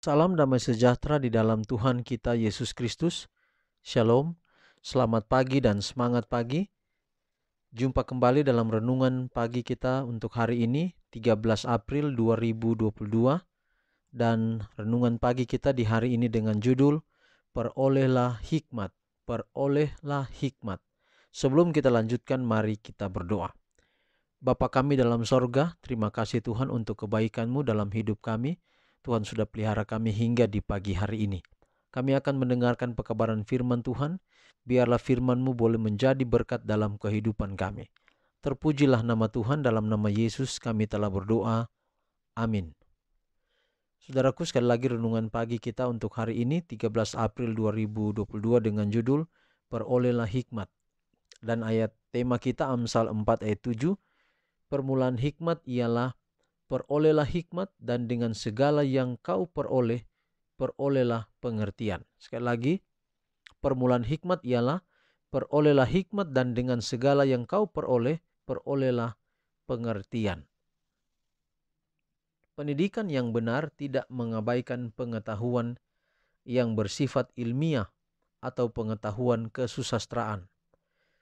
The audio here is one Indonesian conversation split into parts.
Salam damai sejahtera di dalam Tuhan kita Yesus Kristus. Shalom, selamat pagi dan semangat pagi. Jumpa kembali dalam renungan pagi kita untuk hari ini, 13 April 2022. Dan renungan pagi kita di hari ini dengan judul Perolehlah Hikmat, Perolehlah Hikmat. Sebelum kita lanjutkan, mari kita berdoa. Bapa kami dalam sorga, terima kasih Tuhan untuk kebaikan-Mu dalam hidup kami. Tuhan sudah pelihara kami hingga di pagi hari ini. Kami akan mendengarkan pekabaran firman Tuhan. Biarlah firman-Mu boleh menjadi berkat dalam kehidupan kami. Terpujilah nama Tuhan, dalam nama Yesus kami telah berdoa. Amin. Saudaraku, sekali lagi renungan pagi kita untuk hari ini 13 April 2022 dengan judul Perolehlah Hikmat. Dan ayat tema kita Amsal 4 ayat 7. Permulaan hikmat ialah perolehlah hikmat, dan dengan segala yang kau peroleh, perolehlah pengertian. Sekali lagi, permulaan hikmat ialah perolehlah hikmat, dan dengan segala yang kau peroleh, perolehlah pengertian. Pendidikan yang benar tidak mengabaikan pengetahuan yang bersifat ilmiah atau pengetahuan kesusastraan,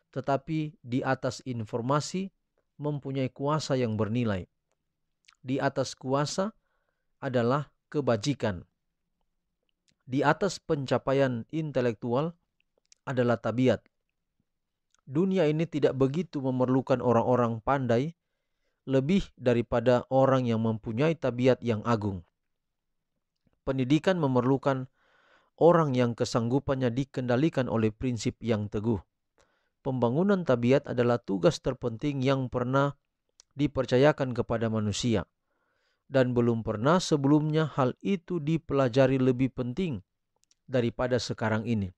tetapi di atas informasi mempunyai kuasa yang bernilai. Di atas kuasa adalah kebajikan. Di atas pencapaian intelektual adalah tabiat. Dunia ini tidak begitu memerlukan orang-orang pandai lebih daripada orang yang mempunyai tabiat yang agung. Pendidikan memerlukan orang yang kesanggupannya dikendalikan oleh prinsip yang teguh. Pembangunan tabiat adalah tugas terpenting yang pernah dipercayakan kepada manusia. Dan belum pernah sebelumnya hal itu dipelajari lebih penting daripada sekarang ini.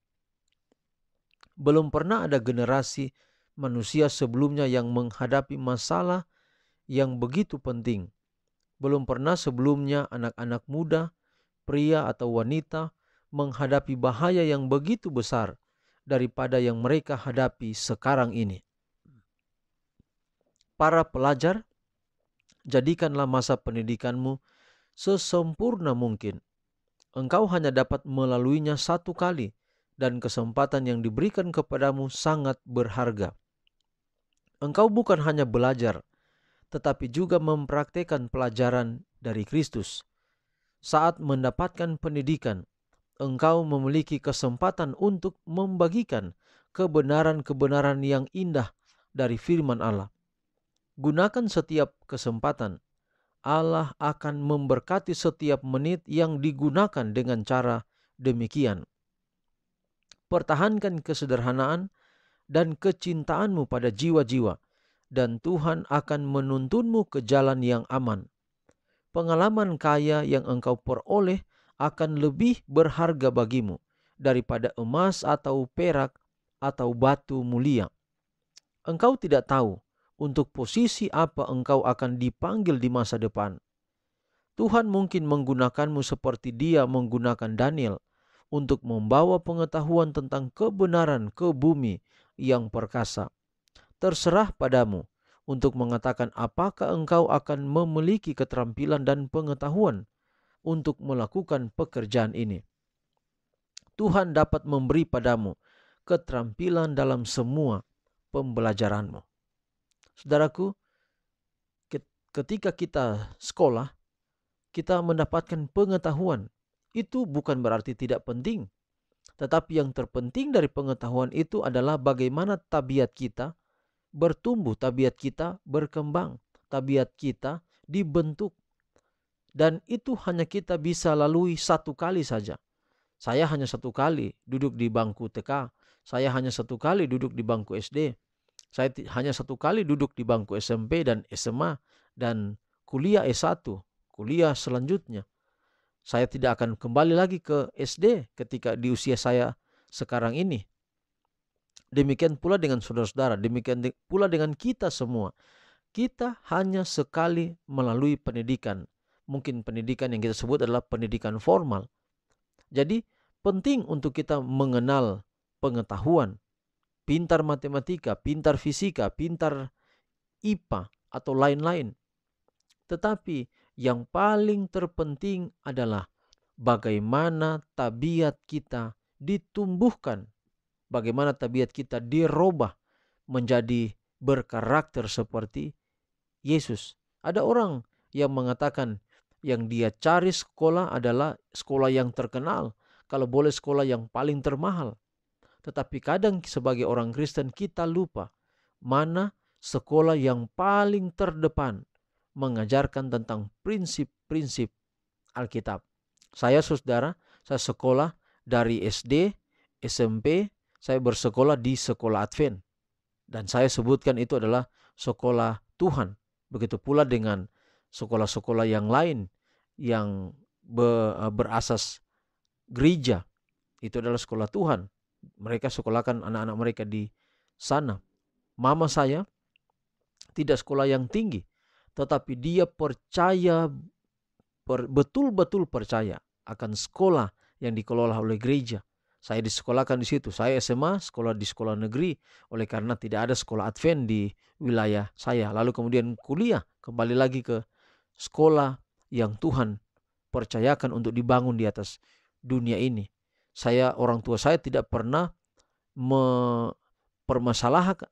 Belum pernah ada generasi manusia sebelumnya yang menghadapi masalah yang begitu penting. Belum pernah sebelumnya anak-anak muda, pria atau wanita menghadapi bahaya yang begitu besar daripada yang mereka hadapi sekarang ini. Para pelajar, jadikanlah masa pendidikanmu sesempurna mungkin. Engkau hanya dapat melaluinya satu kali, dan kesempatan yang diberikan kepadamu sangat berharga. Engkau bukan hanya belajar, tetapi juga mempraktikkan pelajaran dari Kristus. Saat mendapatkan pendidikan, engkau memiliki kesempatan untuk membagikan kebenaran-kebenaran yang indah dari firman Allah. Gunakan setiap kesempatan. Allah akan memberkati setiap menit yang digunakan dengan cara demikian. Pertahankan kesederhanaan dan kecintaanmu pada jiwa-jiwa, dan Tuhan akan menuntunmu ke jalan yang aman. Pengalaman kaya yang engkau peroleh akan lebih berharga bagimu daripada emas atau perak atau batu mulia. Engkau tidak tahu untuk posisi apa engkau akan dipanggil di masa depan. Tuhan mungkin menggunakanmu seperti Dia menggunakan Daniel untuk membawa pengetahuan tentang kebenaran ke bumi yang perkasa. Terserah padamu untuk mengatakan apakah engkau akan memiliki keterampilan dan pengetahuan untuk melakukan pekerjaan ini. Tuhan dapat memberi padamu keterampilan dalam semua pembelajaranmu. Saudaraku, ketika kita sekolah, kita mendapatkan pengetahuan. Itu bukan berarti tidak penting. Tetapi yang terpenting dari pengetahuan itu adalah bagaimana tabiat kita bertumbuh, tabiat kita berkembang, tabiat kita dibentuk. Dan itu hanya kita bisa lalui satu kali saja. Saya hanya satu kali duduk di bangku TK. Saya hanya satu kali duduk di bangku SD. Saya hanya satu kali duduk di bangku SMP dan SMA dan kuliah S1, kuliah selanjutnya. Saya tidak akan kembali lagi ke SD ketika di usia saya sekarang ini. Demikian pula dengan saudara-saudara, demikian pula dengan kita semua. Kita hanya sekali melalui pendidikan. Mungkin pendidikan yang kita sebut adalah pendidikan formal. Jadi penting untuk kita mengenal pengetahuan, pintar matematika, pintar fisika, pintar IPA atau lain-lain. Tetapi yang paling terpenting adalah bagaimana tabiat kita ditumbuhkan, bagaimana tabiat kita dirubah menjadi berkarakter seperti Yesus. Ada orang yang mengatakan yang dia cari sekolah adalah sekolah yang terkenal, kalau boleh sekolah yang paling termahal. Tetapi kadang sebagai orang Kristen kita lupa mana sekolah yang paling terdepan mengajarkan tentang prinsip-prinsip Alkitab. Saya sekolah dari SD, SMP, saya bersekolah di sekolah Advent. Dan saya sebutkan itu adalah sekolah Tuhan. Begitu pula dengan sekolah-sekolah yang lain yang berasas gereja. Itu adalah sekolah Tuhan. Mereka sekolahkan anak-anak mereka di sana. Mama saya tidak sekolah yang tinggi, tetapi dia percaya, betul-betul percaya akan sekolah yang dikelola oleh gereja. Saya disekolahkan di situ. Saya SMA, sekolah di sekolah negeri, oleh karena tidak ada sekolah Advent di wilayah saya. Lalu kemudian kuliah, kembali lagi ke sekolah yang Tuhan percayakan untuk dibangun di atas dunia ini. Orang tua saya tidak pernah mempermasalahkan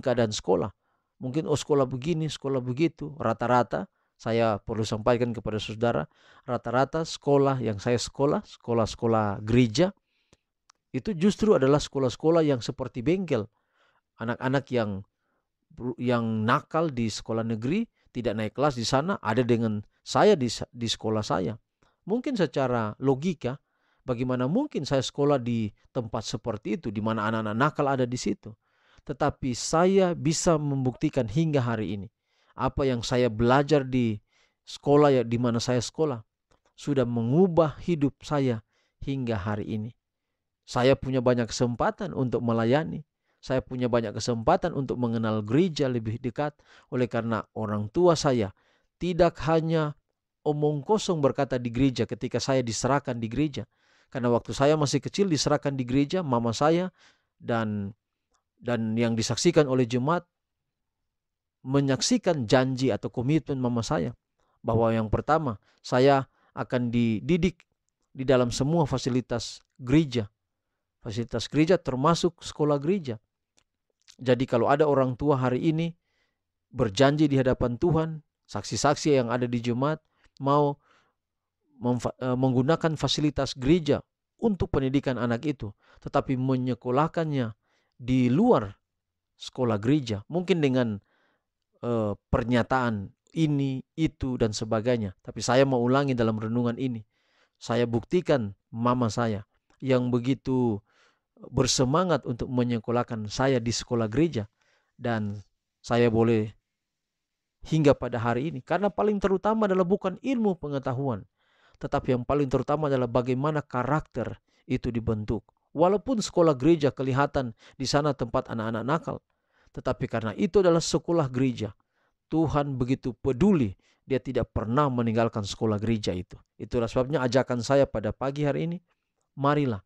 keadaan sekolah. Mungkin sekolah begini, sekolah begitu. Rata-rata saya perlu sampaikan kepada saudara, rata-rata sekolah yang saya sekolah-sekolah gereja, itu justru adalah sekolah-sekolah yang seperti bengkel. Anak-anak yang nakal di sekolah negeri tidak naik kelas di sana, ada dengan saya di sekolah saya. Mungkin secara logika, bagaimana mungkin saya sekolah di tempat seperti itu, di mana anak-anak nakal ada di situ. Tetapi saya bisa membuktikan hingga hari ini, apa yang saya belajar di sekolah di mana saya sekolah sudah mengubah hidup saya hingga hari ini. Saya punya banyak kesempatan untuk melayani. Saya punya banyak kesempatan untuk mengenal gereja lebih dekat. Oleh karena orang tua saya tidak hanya omong kosong berkata di gereja ketika saya diserahkan di gereja. Karena waktu saya masih kecil diserahkan di gereja, mama saya dan yang disaksikan oleh jemaat menyaksikan janji atau komitmen mama saya. Bahwa yang pertama, saya akan dididik di dalam semua fasilitas gereja. Fasilitas gereja termasuk sekolah gereja. Jadi kalau ada orang tua hari ini berjanji di hadapan Tuhan, saksi-saksi yang ada di jemaat mau menggunakan fasilitas gereja untuk pendidikan anak itu, tetapi menyekolahkannya di luar sekolah gereja, mungkin dengan pernyataan ini, itu, dan sebagainya. Tapi saya mau ulangi dalam renungan ini. Saya buktikan mama saya yang begitu bersemangat untuk menyekolahkan saya di sekolah gereja. Dan saya boleh hingga pada hari ini. Karena paling terutama adalah bukan ilmu pengetahuan, tetapi yang paling terutama adalah bagaimana karakter itu dibentuk. Walaupun sekolah gereja kelihatan di sana tempat anak-anak nakal, tetapi karena itu adalah sekolah gereja, Tuhan begitu peduli, dia tidak pernah meninggalkan sekolah gereja itu. Itulah sebabnya ajakan saya pada pagi hari ini, marilah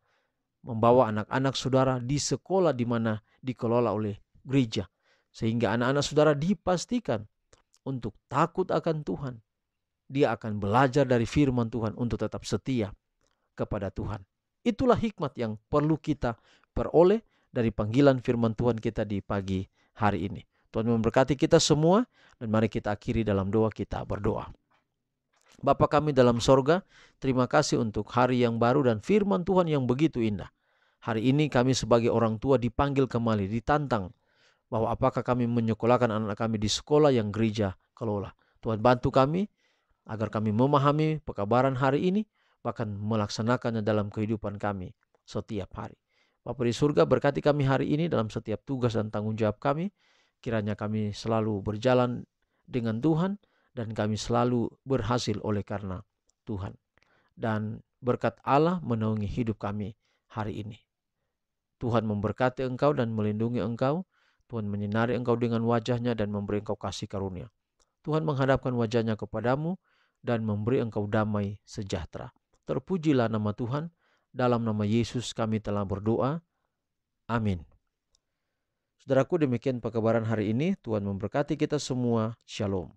membawa anak-anak saudara di sekolah di mana dikelola oleh gereja. Sehingga anak-anak saudara dipastikan untuk takut akan Tuhan. Dia akan belajar dari firman Tuhan untuk tetap setia kepada Tuhan. Itulah hikmat yang perlu kita peroleh dari panggilan firman Tuhan kita di pagi hari ini. Tuhan memberkati kita semua, dan mari kita akhiri dalam doa. Kita berdoa. Bapa kami dalam sorga, terima kasih untuk hari yang baru dan firman Tuhan yang begitu indah. Hari ini kami sebagai orang tua dipanggil kembali, ditantang bahwa apakah kami menyekolahkan anak kami di sekolah yang gereja kelola. Tuhan bantu kami agar kami memahami pekabaran hari ini, bahkan melaksanakannya dalam kehidupan kami setiap hari. Bapa di surga, berkati kami hari ini dalam setiap tugas dan tanggung jawab kami. Kiranya kami selalu berjalan dengan Tuhan, dan kami selalu berhasil oleh karena Tuhan. Dan berkat Allah menaungi hidup kami hari ini. Tuhan memberkati engkau dan melindungi engkau. Tuhan menyinari engkau dengan wajahnya dan memberi engkau kasih karunia. Tuhan menghadapkan wajahnya kepadamu dan memberi engkau damai sejahtera. Terpujilah nama Tuhan. Dalam nama Yesus kami telah berdoa. Amin. Saudaraku, demikian pekabaran hari ini. Tuhan memberkati kita semua. Shalom.